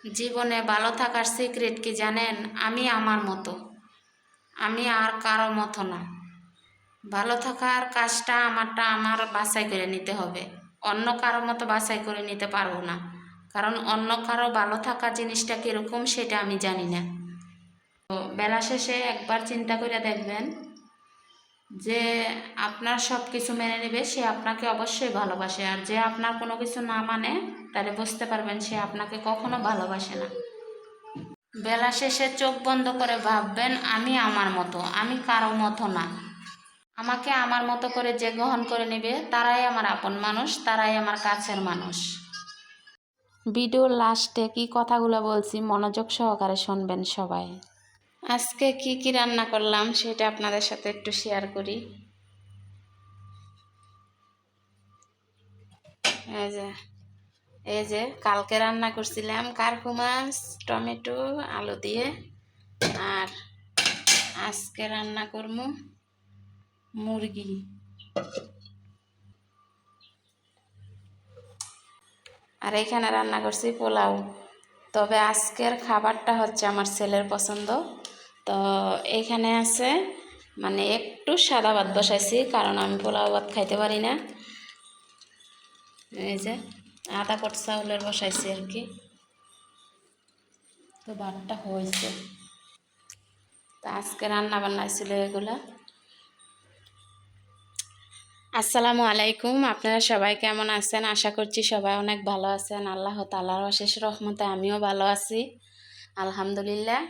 জীবনে ভালো থাকার সিক্রেট কি জানেন? আমি আমার মতো, আমি আর কারো মতো না। ভালো থাকার কাজটা আমার বাছাই করে নিতে হবে। অন্য কারো মতো বাছাই করে নিতে পারবো না, কারণ অন্য কারো ভালো থাকা জিনিসটা কীরকম সেটা আমি জানি না। তো বেলা শেষে একবার চিন্তা করে দেখবেন যে আপনার সব কিছু মেনে নেবে সে আপনাকে অবশ্যই ভালোবাসে, আর যে আপনার কোনো কিছু না মানে তাহলে বুঝতে পারবেন সে আপনাকে কখনো ভালোবাসে না। বেলা শেষে চোখ বন্ধ করে ভাববেন আমি আমার মতো, আমি কারো মতো না। আমাকে আমার মতো করে যে গ্রহণ করে নেবে তারাই আমার আপন মানুষ, তারাই আমার কাছের মানুষ। ভিডিওর লাস্টে কি কথাগুলো বলছি মনোযোগ সহকারে শুনবেন সবাই। আজকে কি রান্না করলাম সেটা আপনাদের সাথে একটু শেয়ার করি। এই যে কালকে রান্না করছিলাম কার্পু মাছ টমেটো আলু দিয়ে, আর আজকে রান্না করবো মুরগি। আর এখানে রান্না করছি পোলাও। তবে আজকের খাবারটা হচ্ছে আমার ছেলের পছন্দ। তো এখানে আছে মানে একটু সাদা ভাত বসাইছি, কারণ আমি পোলাও ভাত খাইতে পারি না। এই যে আদা পট চাউলের বসাইছি আর কি। তো ভাতটা হয়েছে। তো আজকে রান্না বান্না ছিল এগুলা। আসসালামু আলাইকুম, আপনারা সবাই কেমন আছেন? আশা করছি সবাই অনেক ভালো আছেন। আল্লাহ তাআলার অশেষ রহমতে আমিও ভালো আছি, আলহামদুলিল্লাহ।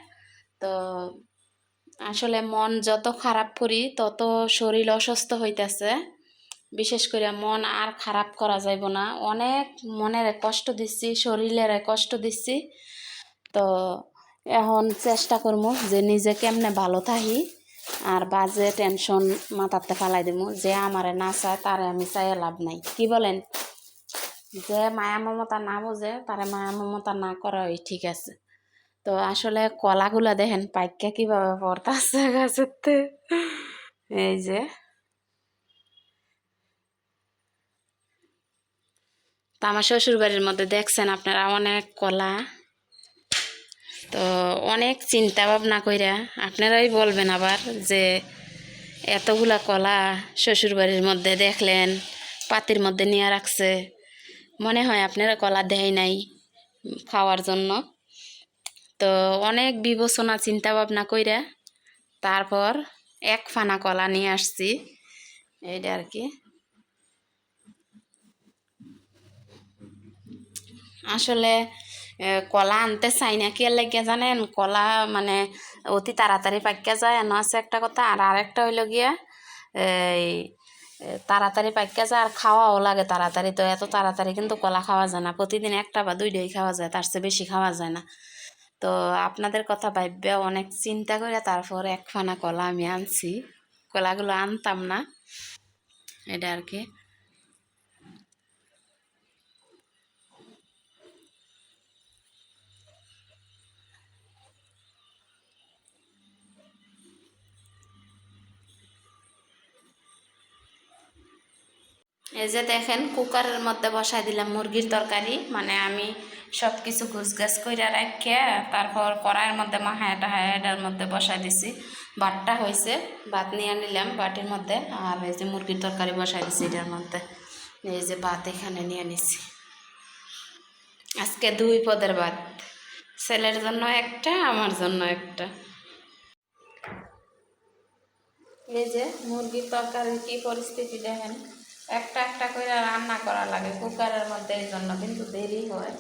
তো আসলে মন যত খারাপ করি তত শরীর অসুস্থ হইতেছে। বিশেষ করে মন আর খারাপ করা যাইব না, অনেক মনের কষ্ট দিচ্ছি, শরীরের কষ্ট দিচ্ছি। তো এখন চেষ্টা করবো যে নিজে কেমনে ভালো থাকি, আর বাজে টেনশন মাথাতে ফালাই দেবো। যে আমারে না চায় তারে আমি চাইয়ে লাভ নাই, কি বলেন? যে মায়া মমতা না বোঝে তারে মায়া মমতা না করাই ঠিক আছে। তো আসলে কলাগুলা দেখেন পাইকা কিভাবে পড়তাছে গাছেতে। এই যে তো আমার শ্বশুর বাড়ির মধ্যে দেখছেন আপনারা অনেক কলা। তো অনেক চিন্তা ভাবনা কইরা আপনারাই বলবেন আবার যে এতগুলা কলা শ্বশুর বাড়ির মধ্যে দেখলেন পাতির মধ্যে নিয়ে রাখছে, মনে হয় আপনারা কলা দেয় নাই খাওয়ার জন্য। তো অনেক বিবেচনা চিন্তা ভাবনা কইরা তারপর এক ফানা কলা নিয়ে আসছি, এইটা আর কি। আসলে কলা আনতে চাই না কি লাগিয়া জানেন? কলা মানে অতি তাড়াতাড়ি পাইকা যায় এমন আছে একটা কথা, আর আরেকটা হইল গিয়া এই তাড়াতাড়ি পাইকা যায় আর খাওয়াও লাগে তাড়াতাড়ি। তো এত তাড়াতাড়ি কিন্তু কলা খাওয়া যায় না, প্রতিদিন একটা বা দুইটাই খাওয়া যায়, তার চেয়ে বেশি খাওয়া যায় না। তো আপনাদের কথা ভাববে অনেক চিন্তা করে তারপর এক ফানা কলা আমি আনছি, কলাগুলো আনতাম না, এটা আর কি। এই যে দেখেন কুকারের মধ্যে বসাই দিলাম মুরগির তরকারি, মানে আমি সব কিছু গুছগাছ করে রাখিয়া তারপর কড়াইয়ের মধ্যে মাহায়া টাহায়া এটার মধ্যে বসাই দিছি। ভাতটা হয়েছে, ভাত নিয়ে নিলাম বাটির মধ্যে, আর এই যে মুরগির তরকারি বসাই দিছি এটার মধ্যে। এই যে ভাত এখানে নিয়ে নিছি, আজকে দুই পদের ভাত, ছেলের জন্য একটা আমার জন্য একটা। এই যে মুরগির তরকারির কি পরিস্থিতি দেখেন, একটা একটা করে রান্না করা লাগে কুকারের মধ্যে, এই জন্য কিন্তু দেরি হয়।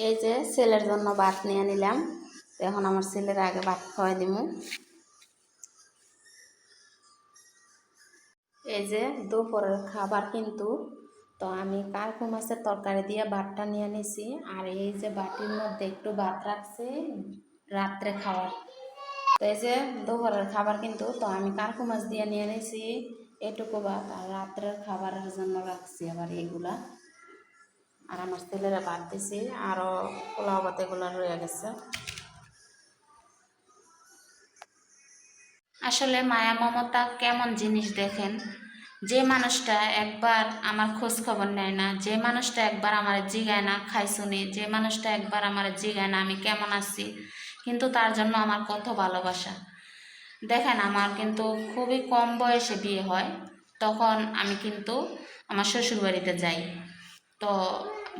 এই যে ছেলের জন্য ভাত নিয়ে নিলাম, এখন আমার ছেলের আগে ভাত খাওয়াই দিব। এই যে দুপুরের খাবার কিন্তু, তো আমি কার্পু মাছের তরকারি দিয়ে ভাতটা নিয়ে নিছি, আর এই যে বাটির মধ্যে একটু ভাত রাখছি রাত্রে খাওয়ার। তো এই যে দুপুরের খাবার কিন্তু তো আমি কার্কু মাছ দিয়ে নিয়ে নিয়েছি এটুকু ভাত, আর রাত্রের খাবারের জন্য রাখছি আবার এইগুলা। আর আমার ছেলেরা ভাত দিছি, আরও পোলাও ভাত এগুলো রয়ে গেছে। আসলে মায়া মমতা কেমন জিনিস দেখেন, যে মানুষটা একবার আমার খোঁজ খবর নেয় না, যে মানুষটা একবার আমার জিগায় না খাইছুনি, যে মানুষটা একবার আমার জিগায় না আমি কেমন আছি, কিন্তু তার জন্য আমার কত ভালোবাসা। দেখেন আমার কিন্তু খুবই কম বয়সে বিয়ে হয়, তখন আমি কিন্তু আমার শ্বশুরবাড়িতে যাই। তো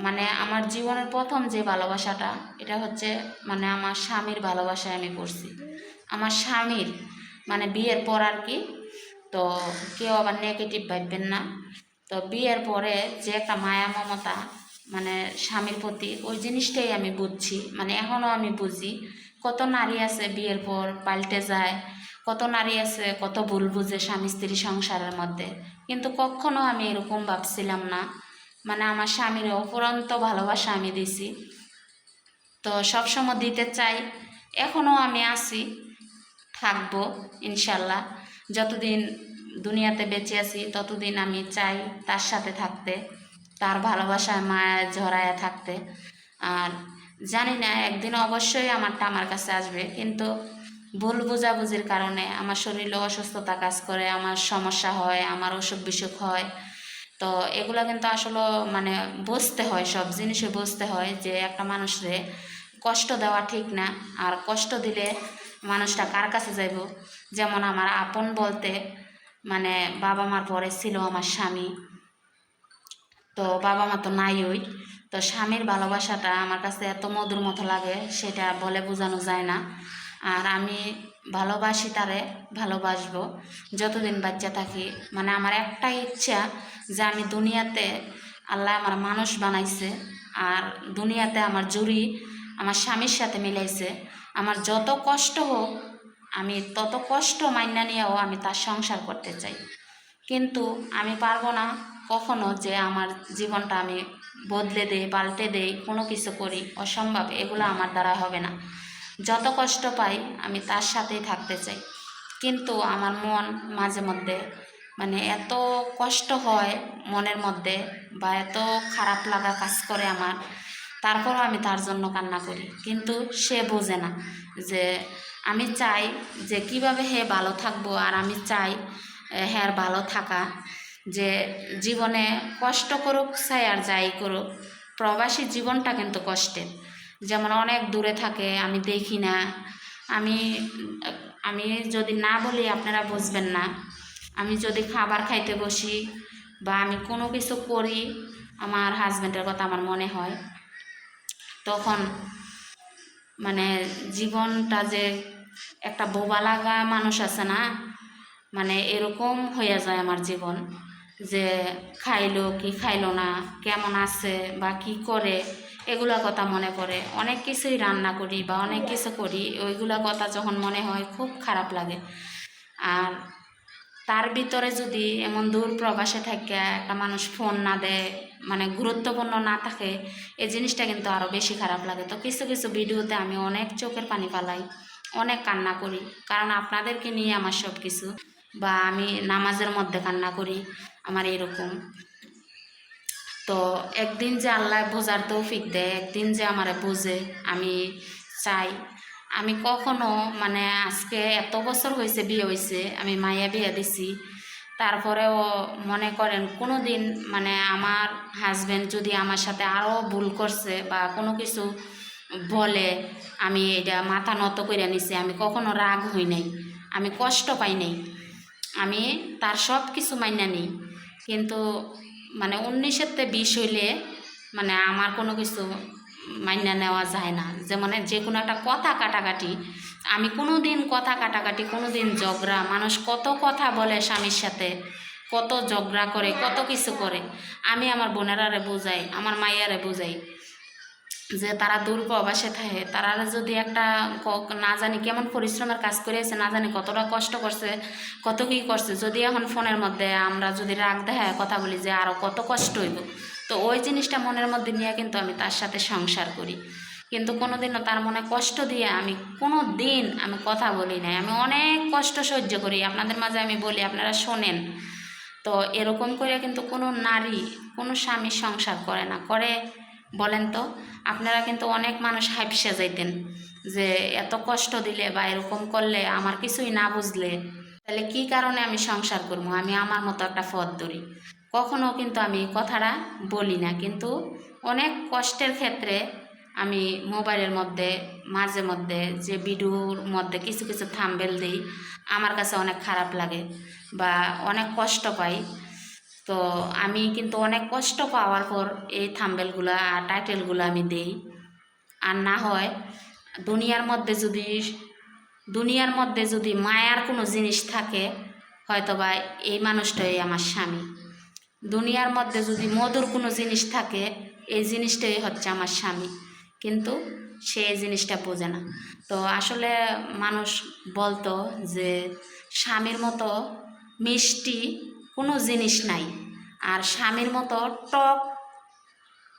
মানে আমার জীবনের প্রথম যে ভালোবাসাটা এটা হচ্ছে মানে আমার স্বামীর ভালোবাসায় আমি করছি, আমার স্বামীর মানে বিয়ের পর আর কি। তো কেউ আবার নেগেটিভ ভাববেন না। তো বিয়ের পরে যে একটা মায়া মমতা মানে স্বামীর প্রতি, ওই জিনিসটাই আমি বুঝছি, মানে এখনও আমি বুঝি। কত নারী আছে বিয়ের পর পাল্টে যায়, কত নারী আছে কত ভুল বুঝে স্বামী স্ত্রী সংসারের মধ্যে, কিন্তু কখনো আমি এরকম ভাবছিলাম না। মানে আমার স্বামীর অফুরন্ত ভালোবাসা আমি দিছি, তো সবসময় দিতে চাই। এখনও আমি আছি, থাকবো ইনশাল্লাহ। যতদিন দুনিয়াতে বেঁচে আছি ততদিন আমি চাই তার সাথে থাকতে, তার ভালোবাসায় মায়ায় জড়ায় থাকতে। আর জানি না একদিন অবশ্যই আমারটা আমার কাছে আসবে, কিন্তু ভুল বোঝাবুঝির কারণে আমার শরীরে অসুস্থতা কাজ করে, আমার সমস্যা হয়, আমার অসুখ বিসুখ হয়। তো এগুলো কিন্তু আসলে মানে বুঝতে হয়, সব জিনিসে বুঝতে হয় যে একটা মানুষরে কষ্ট দেওয়া ঠিক না। আর কষ্ট দিলে মানুষটা কার কাছে যাইব। যেমন আমার আপন বলতে মানে বাবা মার পরে ছিল আমার স্বামী, তো বাবা মা তো নাই ওই। তো স্বামীর ভালোবাসাটা আমার কাছে এত মধুর মতো লাগে, সেটা বলে বোঝানো যায় না। আর আমি ভালোবাসি তারে, ভালোবাসবো যতদিন বাচ্চা থাকি। মানে আমার একটাই ইচ্ছা যে আমি দুনিয়াতে, আল্লাহ আমার মানুষ বানাইছে আর দুনিয়াতে আমার জুড়ি আমার স্বামীর সাথে মিলাইছে। আমার যত কষ্ট হোক আমি তত কষ্ট মাইনা নিয়েও আমি তার সংসার করতে চাই। কিন্তু আমি পারবো না কখনো যে আমার জীবনটা আমি বদলে দেই, পাল্টে দেই, কোনো কিছু করি, অসম্ভব, এগুলো আমার দ্বারা হবে না। যত কষ্ট পাই আমি তার সাথেই থাকতে চাই, কিন্তু আমার মন মাঝে মধ্যে মানে এত কষ্ট হয় মনের মধ্যে, বা এত খারাপ লাগা কাজ করে আমার, তারপরও আমি তার জন্য কান্না করি। কিন্তু সে বোঝে না যে আমি চাই যে কিভাবে হে ভালো থাকবো, আর আমি চাই হ্যাঁ ভালো থাকা। যে জীবনে কষ্ট করুক চাই আর যাই করুক, প্রবাসী জীবনটা কিন্তু কষ্টের। যেমন অনেক দূরে থাকে, আমি দেখি না, আমি আমি যদি না বলি আপনারা বুঝবেন না। আমি যদি খাবার খাইতে বসি বা আমি কোনো কিছু করি, আমার হাজব্যান্ডের কথা আমার মনে হয়, তখন মানে জীবনটা যে একটা বোবা লাগা মানুষ আছে না, মানে এরকম হয়ে যায় আমার জীবন। যে খাইলো কি খাইলো না, কেমন আছে বা কি করে, এগুলা কথা মনে পড়ে। অনেক কিছুই রান্না করি বা অনেক কিছু করি, ওইগুলা কথা যখন মনে হয় খুব খারাপ লাগে। আর তার ভিতরে যদি এমন দূর প্রবাসে থাকে একটা মানুষ ফোন না দেয়, মানে গুরুত্বপূর্ণ না থাকে, এই জিনিসটা কিন্তু আরও বেশি খারাপ লাগে। তো কিছু কিছু ভিডিওতে আমি অনেক চোখের পানি পালাই, অনেক কান্না করি, কারণ আপনাদেরকে নিয়ে আমার সব কিছু। বা আমি নামাজের মধ্যে কান্না করি, আমার এরকম। তো একদিন যে আল্লাহ বোঝার তৌফিক দেয়, একদিন যে আমারে বোঝে, আমি চাই। আমি কখনো মানে আজকে এত বছর হয়েছে বিয়ে হয়েছে, আমি মাইয়া বিয়ে দিছি, তারপরেও মনে করেন কোনো দিন মানে আমার হাজব্যান্ড যদি আমার সাথে আরও ভুল করছে বা কোনো কিছু বলে, আমি এটা মাথা নত করে নিছি, আমি কখনো রাগ হই নাই, আমি কষ্ট পাই নাই, আমি তার সব কিছু মাইনা নিই। কিন্তু মানে 19-তে 20 হইলে মানে আমার কোনো কিছু মাইনা নেওয়া যায় না। যেমন যে কোনো একটা কথা কাটাকাটি, আমি কোনো দিন কথা কাটাকাটি, কোনো দিন ঝগড়া, মানুষ কত কথা বলে স্বামীর সাথে, কত ঝগড়া করে, কত কিছু করে, আমি আমার বোনেরারে বোঝাই, আমার মাইয়ারে বোঝাই যে তারা দূর প্রবাসে থাকে, তারা যদি একটা না জানি কেমন পরিশ্রমের কাজ করেছে, না জানি কতটা কষ্ট করছে, কত কী করছে, যদি এখন ফোনের মধ্যে আমরা যদি রাগ দেখায় কথা বলি যে আরও কত কষ্ট হইব, তো ওই জিনিসটা মনের মধ্যে নিয়ে কিন্তু আমি তার সাথে সংসার করি। কিন্তু কোনোদিনও তার মনে কষ্ট দিয়ে আমি কোনো দিন আমি কথা বলি নাই। আমি অনেক কষ্ট সহ্য করি, আপনাদের মাঝে আমি বলি, আপনারা শোনেন। তো এরকম করে কিন্তু কোনো নারী কোনো স্বামী সংসার করে না, করে বলেন তো? আপনারা কিন্তু অনেক মানুষ হাইপসে যাইতেন যে এত কষ্ট দিলে বা এরকম করলে, আমার কিছুই না বুঝলে তাহলে কি কারণে আমি সংসার করবো, আমি আমার মতো একটা পথ ধরি। কখনো কিন্তু আমি কথাটা বলি না, কিন্তু অনেক কষ্টের ক্ষেত্রে আমি মোবাইলের মধ্যে মাঝে মধ্যে যে ভিডিওর মধ্যে কিছু কিছু থাম্বনেল দিই, আমার কাছে অনেক খারাপ লাগে বা অনেক কষ্ট পাই। তো আমি কিন্তু অনেক কষ্ট পাওয়ার পর এই থাম্বনেলগুলো আর টাইটেলগুলো আমি দিই। আর না হয় দুনিয়ার মধ্যে যদি মায়ার কোনো জিনিস থাকে, হয়তো বা এই মানুষটাই আমার স্বামী। দুনিয়ার মধ্যে যদি মধুর কোনো জিনিস থাকে, এই জিনিসটাই হচ্ছে আমার স্বামী। কিন্তু সে এই জিনিসটা বোঝে না। তো আসলে মানুষ বলতো যে স্বামীর মতো মিষ্টি কোনো জিনিস নাই, আর স্বামীর মতো টক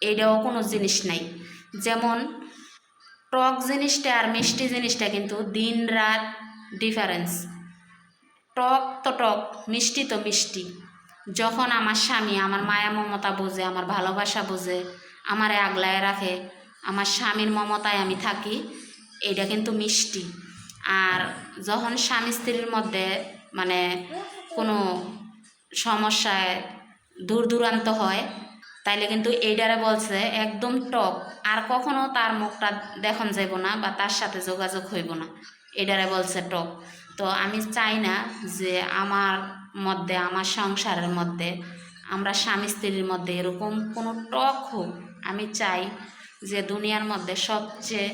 এইটাও কোনো জিনিস নাই। যেমন টক জিনিসটা আর মিষ্টি জিনিসটা কিন্তু দিন রাত ডিফারেন্স। টক তো টক, মিষ্টি তো মিষ্টি। যখন আমার স্বামী আমার মায়া মমতা বোঝে, আমার ভালোবাসা বোঝে, আমারে আগলায় রাখে, আমার স্বামীর মমতায় আমি থাকি, এইটা কিন্তু মিষ্টি। আর যখন স্বামী স্ত্রীর মধ্যে মানে কোনো সমস্যায় দূর দূরান্ত হয়, তাইলে কিন্তু এইটারে বলছে একদম টক। আর কখনো তার মুখটা দেখন যাইব না বা তার সাথে যোগাযোগ হইব না, এটারে বলছে টক। তো আমি চাই না যে আমার মধ্যে, আমার সংসারের মধ্যে, আমরা স্বামী স্ত্রীর মধ্যে এরকম কোনো টক হোক। আমি চাই যে দুনিয়ার মধ্যে সবচেয়ে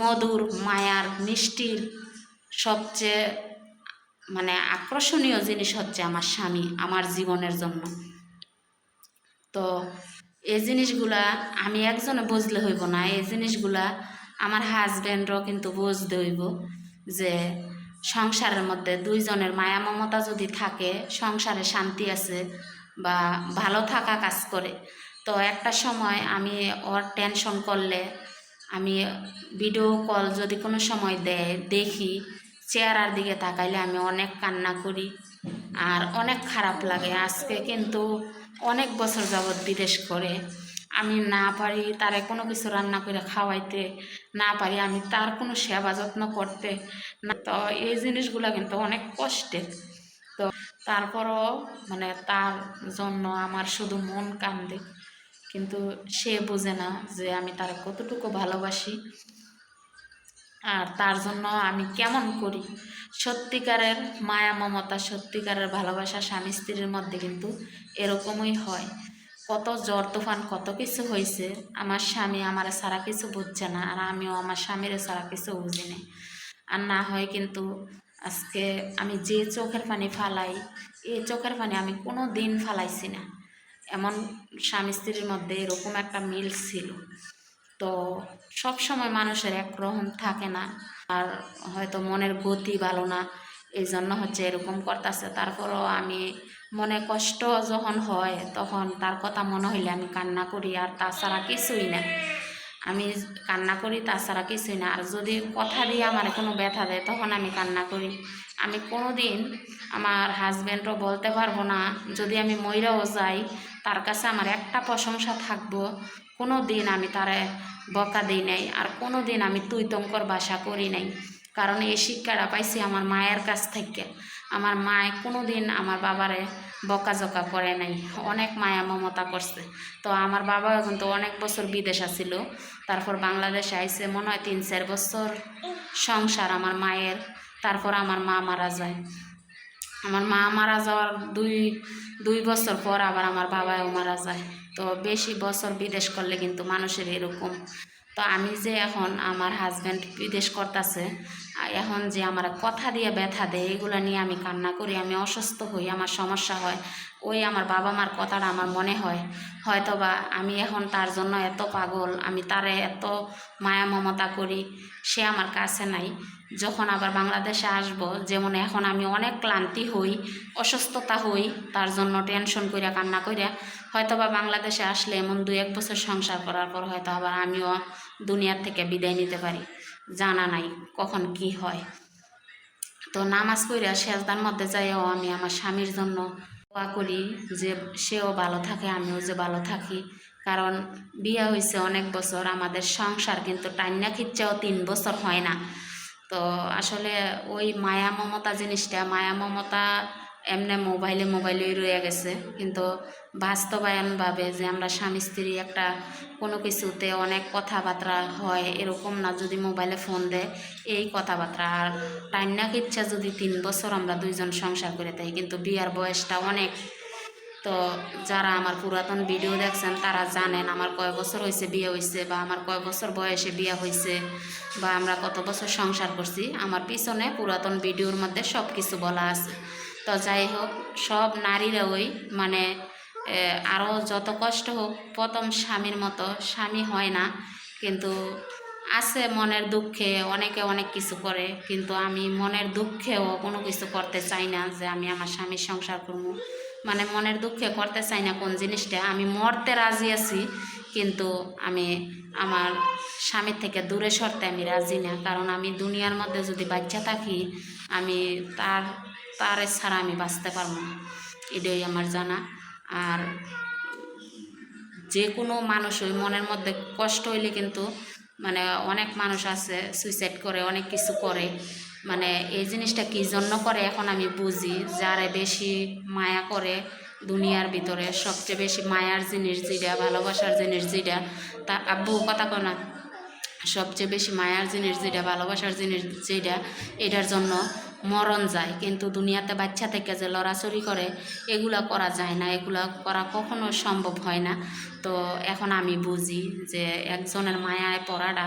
মধুর, মায়ার, মিষ্টির সবচেয়ে মানে আকর্ষণীয় জিনিস হচ্ছে আমার স্বামী আমার জীবনের জন্য। তো এই জিনিসগুলা আমি একজনে বুঝলে হইব না, এই জিনিসগুলা আমার হাজব্যান্ডও কিন্তু বুঝতে হইব যে সংসারের মধ্যে দুইজনের মায়া মমতা যদি থাকে, সংসারে শান্তি আছে বা ভালো থাকা কাজ করে। তো একটা সময় আমি ওর টেনশন করলে, আমি ভিডিও কল যদি কোনো সময় দেয় দেখি, চেহারার দিকে তাকাইলে আমি অনেক কান্না করি আর অনেক খারাপ লাগে। আজকে কিন্তু অনেক বছর যাবৎ বিদেশ করে, আমি না পারি তারে কোনো কিছু রান্না করে খাওয়াইতে, না পারি আমি তার কোনো সেবা যত্ন করতে না। তো এই জিনিসগুলো কিন্তু অনেক কষ্টের। তো তারপরও মানে তার জন্য আমার শুধু মন কান্দে, কিন্তু সে বোঝে না যে আমি তার কতটুকু ভালোবাসি আর তার জন্য আমি কেমন করি। সত্যিকারের মায়া মমতা, সত্যিকারের ভালোবাসা স্বামী স্ত্রীর মধ্যে কিন্তু এরকমই হয়। কত ঝড় তুফান কত কিছু হয়েছে, আমার স্বামী আমার ছাড়া কিছু বুঝছে না, আর আমিও আমার স্বামীর ছাড়া কিছু বুঝি না। আর না হয় কিন্তু আজকে আমি যে চোখের পানি ফালাই, এই চোখের পানি আমি কোনো দিন ফালাইছি না। এমন স্বামী স্ত্রীর মধ্যে এরকম একটা মিল ছিল। তো সব সময় মানুষের একরকম থাকে না, আর হয়তো মনের গতি ভালো না, এই জন্য হচ্ছে এরকম করতেছে। তারপরও আমি মনে কষ্ট যখন হয় তখন তার কথা মনে হইলে আমি কান্না করি, আর তাছাড়া কিছুই না। আমি কান্না করি, তাছাড়া কিছুই না। আর যদি কথা দিয়ে আমার কোনো ব্যথা দেয় তখন আমি কান্না করি। আমি কোনো দিন আমার হাজব্যান্ডও বলতে পারবো না, যদি আমি মইরাও যাই তার কাছে আমার একটা প্রশংসা থাকবো, কোনো দিন আমি তারে বকা দিই নাই, আর কোনো দিন আমি তুই তঙ্কর বাসা করি নাই। কারণ এই শিক্ষাটা পাইছি আমার মায়ের কাছ থেকে। আমার মায় কোনো দিন আমার বাবারে বকাঝকা করে নাই, অনেক মায়া মমতা করছে। তো আমার বাবাও কিন্তু অনেক বছর বিদেশ আছিল, তারপর বাংলাদেশে আইসে মনে হয় 3-4 বছর সংসার আমার মায়ের। তারপর আমার মা মারা যায়। আমার মা মারা যাওয়ার দুই বছর পর আবার আমার বাবাও মারা যায়। তো বেশি বছর বিদেশ করলে কিন্তু মানুষের এরকম। তো আমি যে এখন আমার হাজব্যান্ড বিদেশ করতেছে, এখন যে আমার কথা দিয়ে ব্যথা দেয়, এগুলো নিয়ে আমি কান্না করি, আমি অসুস্থ হই, আমার সমস্যা হয়। ওই আমার বাবা মার কথাটা আমার মনে হয়, হয়তো বা আমি এখন তার জন্য এত পাগল, আমি তারে এত মায়া মমতা করি, সে আমার কাছে নাই। যখন আবার বাংলাদেশে আসব, যেমন এখন আমি অনেক ক্লান্তি হই, অসুস্থতা হই, তার জন্য টেনশন করিয়া কান্না করিয়া, হয়তো বা বাংলাদেশে আসলে এমন 2-1 বছর সংসার করার পর হয়তো আবার আমিও দুনিয়ার থেকে বিদায় নিতে পারি, জানা নাই কখন কি হয়। তো নামাজ পড়ে সেজদার মধ্যে যাইও আমি আমার স্বামীর জন্য দোয়া করি যে সেও ভালো থাকে, আমিও যে ভালো থাকি। কারণ বিয়ে হয়েছে অনেক বছর, আমাদের সংসার কিন্তু টান্না খিচ্চাও 3 বছর হয় না। তো আসলে ওই মায়া মমতা জিনিসটা, মায়া মমতা এমনি মোবাইলেই রয়ে গেছে, কিন্তু বাস্তবায়নভাবে যে আমরা স্বামী স্ত্রী একটা কোনো কিছুতে অনেক কথাবার্তা হয় এরকম না। যদি মোবাইলে ফোন দেয় এই কথাবার্তা, আর টান্না কিচ্ছা যদি 3 বছর আমরা দুইজন সংসার করে থাকি, কিন্তু বিয়ার বয়সটা অনেক। তো যারা আমার পুরাতন ভিডিও দেখছেন তারা জানেন আমার কয় বছর হয়েছে বিয়ে হয়েছে, বা আমার কয় বছর বয়সে বিয়ে হয়েছে, বা আমরা কত বছর সংসার করছি। আমার পিছনে পুরাতন ভিডিওর মধ্যে সব কিছু বলা আছে। তো যাই হোক, সব নারীরা ওই মানে আরও যত কষ্ট হোক প্রথম স্বামীর মতো স্বামী হয় না, কিন্তু আছে মনের দুঃখে অনেকে অনেক কিছু করে, কিন্তু আমি মনের দুঃখেও কোনো কিছু করতে চাই না যে আমি আমার স্বামীর সংসার করবো। মানে মনের দুঃখে করতে চাই না কোন জিনিসটা, আমি মরতে রাজি আছি, কিন্তু আমি আমার স্বামীর থেকে দূরে সরতে আমি রাজি না। কারণ আমি দুনিয়ার মধ্যে যদি বাচ্চা থাকি, আমি তার ছাড়া আমি বাঁচতে পারবো না, এটাই আমার জানা। আর যে কোনো মানুষ ওই মনের মধ্যে কষ্ট হইলে কিন্তু মানে অনেক মানুষ আছে সুইসাইড করে, অনেক কিছু করে। মানে এই জিনিসটা কী জন্য করে এখন আমি বুঝি। যারে বেশি মায়া করে দুনিয়ার ভিতরে, সবচেয়ে বেশি মায়ার জিনিস যেটা, ভালোবাসার জিনিস যেটা, তা আব্বু কথা কয় না, সবচেয়ে বেশি মায়ার জিনিস যেটা, ভালোবাসার জিনিস যেটা, এটার জন্য মরণ যায়। কিন্তু দুনিয়াতে বাচ্চা থেকে যে লড়াচড়ি করে এগুলা করা যায় না, এগুলা করা কখনো সম্ভব হয় না। তো এখন আমি বুঝি যে একজনের মায়ায় পড়াটা,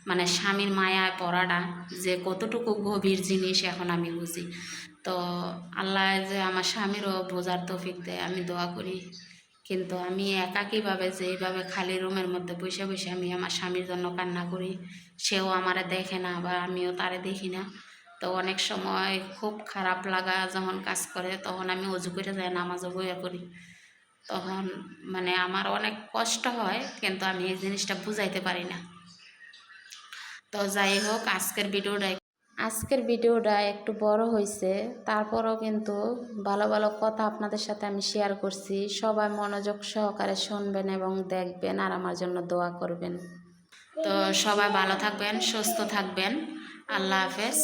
মানে স্বামীর মায়ায় পড়াটা যে কতটুকু গভীর জিনিস এখন আমি বুঝি। তো আল্লাহ যে আমার স্বামীরও বোঝার তৌফিক দেয়, আমি দোয়া করি। কিন্তু আমি একাকীভাবে যে এইভাবে খালি রুমের মধ্যে বসে বসে আমি আমার স্বামীর জন্য কান্না করি, সেও আমারে দেখে না বা আমিও তারে দেখি না। তো অনেক সময় খুব খারাপ লাগা যখন কাজ করে, তখন আমি অজু করে যাই, নামাজও বইয়া করি। তখন মানে আমার অনেক কষ্ট হয়, কিন্তু আমি এই জিনিসটা বুঝাইতে পারি না। তো যাই হোক, আজকের ভিডিওটা একটু বড় হয়েছে, তারপরও কিন্তু ভালো ভালো কথা আপনাদের সাথে আমি শেয়ার করছি। সবাই মনোযোগ সহকারে শুনবেন এবং দেখবেন, আর আমার জন্য দোয়া করবেন। তো সবাই ভালো থাকবেন, সুস্থ থাকবেন। আল্লাহ হাফেজ।